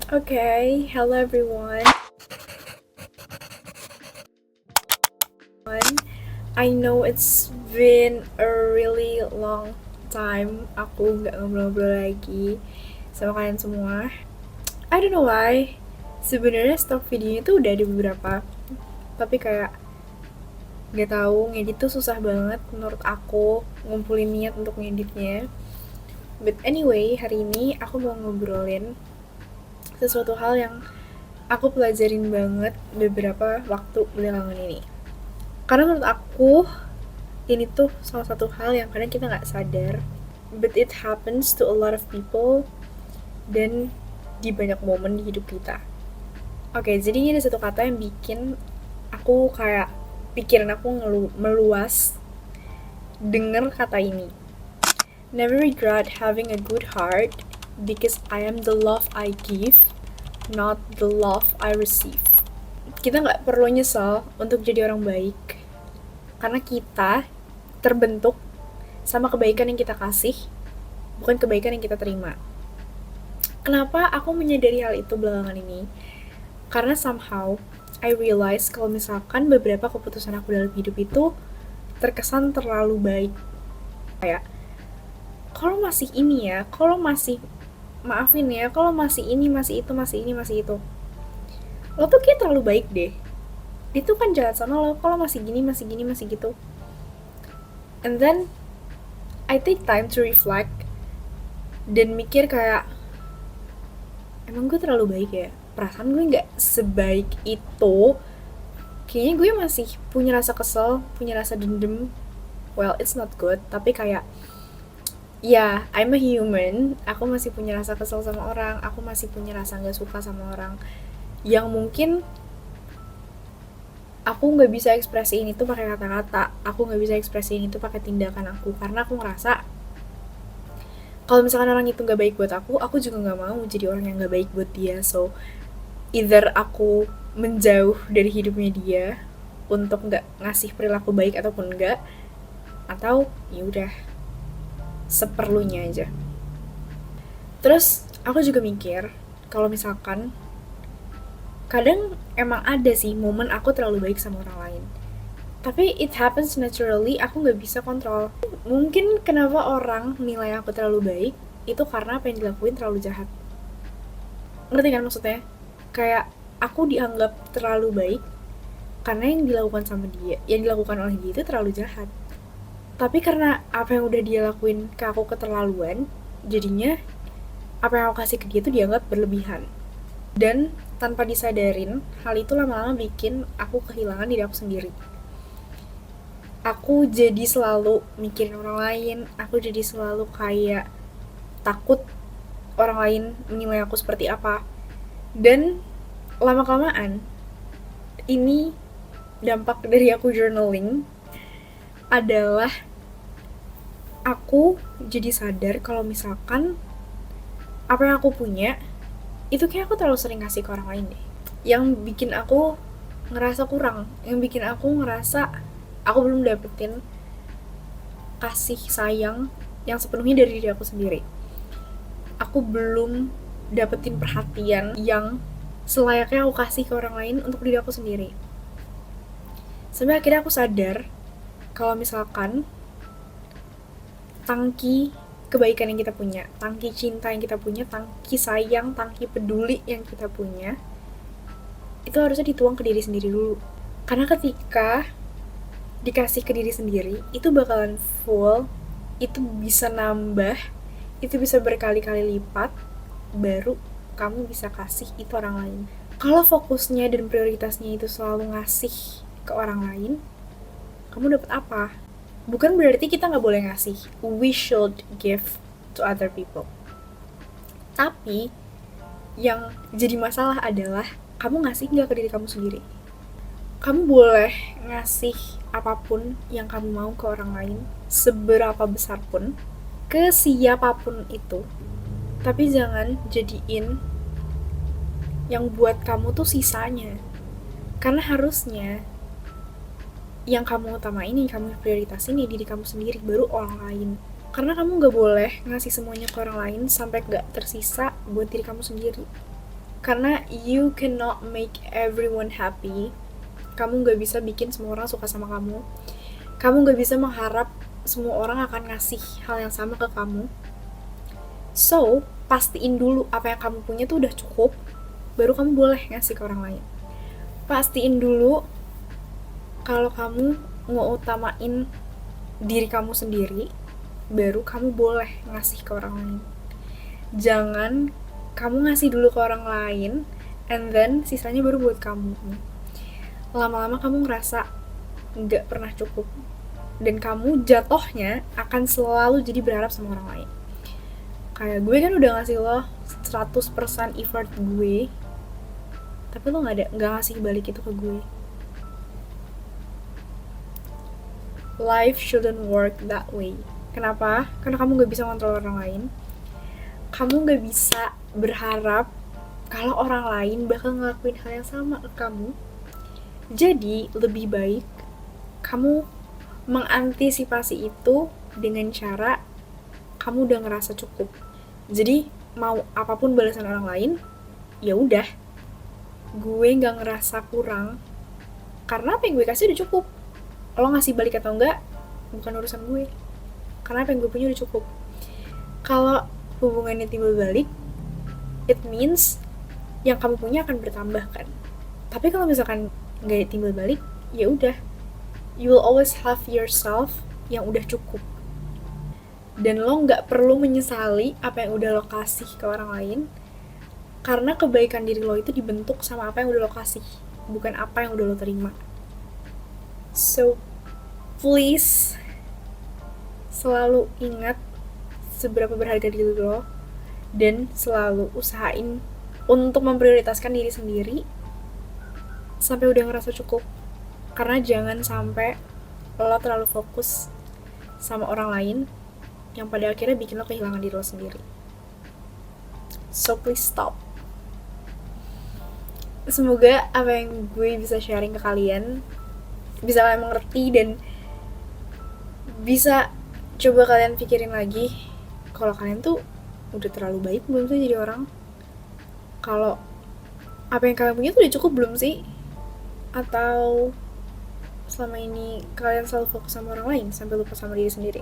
Okay, hello everyone. I know it's been a really long time aku nggak ngobrol-ngobrol lagi sama kalian semua. I don't know why. Sebenarnya stok videonya tuh udah ada beberapa, tapi kayak nggak tahu ngedit tuh susah banget menurut aku ngumpulin niat untuk ngeditnya. But anyway, hari ini aku mau ngobrolin sesuatu hal yang aku pelajarin banget beberapa waktu belakangan ini. Karena menurut aku ini tuh salah satu hal yang kadang kita nggak sadar, but it happens to a lot of people dan di banyak momen di hidup kita. Oke, jadi ini ada satu kata yang bikin aku kayak pikiran aku meluas denger kata ini. Never regret having a good heart because I am the love I give, not the love I receive. Kita nggak perlu nyesal untuk jadi orang baik, karena kita terbentuk sama kebaikan yang kita kasih, bukan kebaikan yang kita terima. Kenapa aku menyadari hal itu belakangan ini? Karena somehow I realize kalau misalkan beberapa keputusan aku dalam hidup itu terkesan terlalu baik. Kayak, kalau masih ini ya, kalau masih maafin ya, kalau masih ini, masih itu, masih ini, masih itu. Lo tuh kayak terlalu baik deh. Itu kan jahat sama lo, kalau masih gini, masih gini, masih gitu. And then I take time to reflect dan mikir kayak, emang gue terlalu baik ya? Perasaan gue gak sebaik itu. Kayaknya gue masih punya rasa kesel, punya rasa dendam. Well, it's not good, tapi kayak, ya, I'm a human. Aku masih punya rasa kesel sama orang, aku masih punya rasa gak suka sama orang. Yang mungkin aku nggak bisa ekspresiin itu pakai kata-kata, aku nggak bisa ekspresiin itu pakai tindakan aku, karena aku ngerasa kalau misalkan orang itu nggak baik buat aku juga nggak mau jadi orang yang nggak baik buat dia. So either aku menjauh dari hidupnya dia untuk nggak ngasih perilaku baik ataupun enggak, atau ya udah seperlunya aja. Terus aku juga mikir kalau misalkan kadang emang ada sih momen aku terlalu baik sama orang lain, tapi it happens naturally, aku nggak bisa kontrol. Mungkin kenapa orang nilai aku terlalu baik itu karena apa yang dilakuin terlalu jahat. Ngerti kan maksudnya? Kayak aku dianggap terlalu baik karena yang dilakukan sama dia, yang dilakukan oleh dia itu terlalu jahat. Tapi karena apa yang udah dia lakuin ke aku keterlaluan, jadinya apa yang aku kasih ke dia itu dianggap berlebihan. Dan tanpa disadarin, hal itu lama-lama bikin aku kehilangan diri aku sendiri. Aku jadi selalu mikirin orang lain, aku jadi selalu kayak takut orang lain menilai aku seperti apa. Dan lama-kelamaan, ini dampak dari aku journaling adalah aku jadi sadar kalau misalkan apa yang aku punya itu kayak aku terlalu sering kasih ke orang lain deh, yang bikin aku ngerasa kurang, yang bikin aku ngerasa aku belum dapetin kasih sayang yang sepenuhnya dari diri aku sendiri. Aku belum dapetin perhatian yang selayaknya aku kasih ke orang lain untuk diri aku sendiri. Sampai akhirnya aku sadar kalau misalkan tangki kebaikan yang kita punya, tangki cinta yang kita punya, tangki sayang, tangki peduli yang kita punya, itu harusnya dituang ke diri sendiri dulu. Karena ketika dikasih ke diri sendiri, itu bakalan full, itu bisa nambah, itu bisa berkali-kali lipat, baru kamu bisa kasih itu orang lain. Kalau fokusnya dan prioritasnya itu selalu ngasih ke orang lain, kamu dapat apa? Bukan berarti kita nggak boleh ngasih. We should give to other people. Tapi yang jadi masalah adalah kamu ngasih nggak ke diri kamu sendiri. Kamu boleh ngasih apapun yang kamu mau ke orang lain, seberapa besar pun, ke siapapun itu. Tapi jangan jadiin yang buat kamu tuh sisanya. Karena harusnya yang kamu utamain, yang kamu prioritasin ya diri kamu sendiri, baru orang lain. Karena kamu gak boleh ngasih semuanya ke orang lain sampai gak tersisa buat diri kamu sendiri. Karena you cannot make everyone happy. Kamu gak bisa bikin semua orang suka sama kamu. Kamu gak bisa mengharap semua orang akan ngasih hal yang sama ke kamu. So, pastiin dulu apa yang kamu punya tuh udah cukup, baru kamu boleh ngasih ke orang lain. Pastiin dulu kalau kamu ngeutamain diri kamu sendiri, baru kamu boleh ngasih ke orang lain. Jangan kamu ngasih dulu ke orang lain, and then sisanya baru buat kamu. Lama-lama kamu ngerasa gak pernah cukup, dan kamu jatuhnya akan selalu jadi berharap sama orang lain. Kayak gue kan udah ngasih lo 100% effort gue, tapi lo gak ngasih balik itu ke gue. Life shouldn't work that way. Kenapa? Karena kamu gak bisa kontrol orang lain. Kamu gak bisa berharap kalau orang lain bakal ngelakuin hal yang sama ke kamu. Jadi lebih baik kamu mengantisipasi itu dengan cara kamu udah ngerasa cukup. Jadi mau apapun balasan orang lain, ya udah, gue nggak ngerasa kurang karena apa yang gue kasih udah cukup. Lo ngasih balik atau enggak bukan urusan gue, karena apa yang gue punya udah cukup. Kalau hubungannya timbal balik, it means yang kamu punya akan bertambah kan. Tapi kalau misalkan nggak timbal balik, ya udah, you will always have yourself yang udah cukup. Dan lo nggak perlu menyesali apa yang udah lo kasih ke orang lain, karena kebaikan diri lo itu dibentuk sama apa yang udah lo kasih, bukan apa yang udah lo terima. So please selalu ingat seberapa berharga diri lo, dan selalu usahain untuk memprioritaskan diri sendiri sampai udah ngerasa cukup. Karena jangan sampai lo terlalu fokus sama orang lain yang pada akhirnya bikin lo kehilangan diri lo sendiri. So please stop. Semoga apa yang gue bisa sharing ke kalian bisa kalian mengerti, dan bisa coba kalian pikirin lagi kalau kalian tuh udah terlalu baik belum sih jadi orang. Kalau apa yang kalian punya tuh udah cukup belum sih, atau selama ini kalian selalu fokus sama orang lain sampai lupa sama diri sendiri.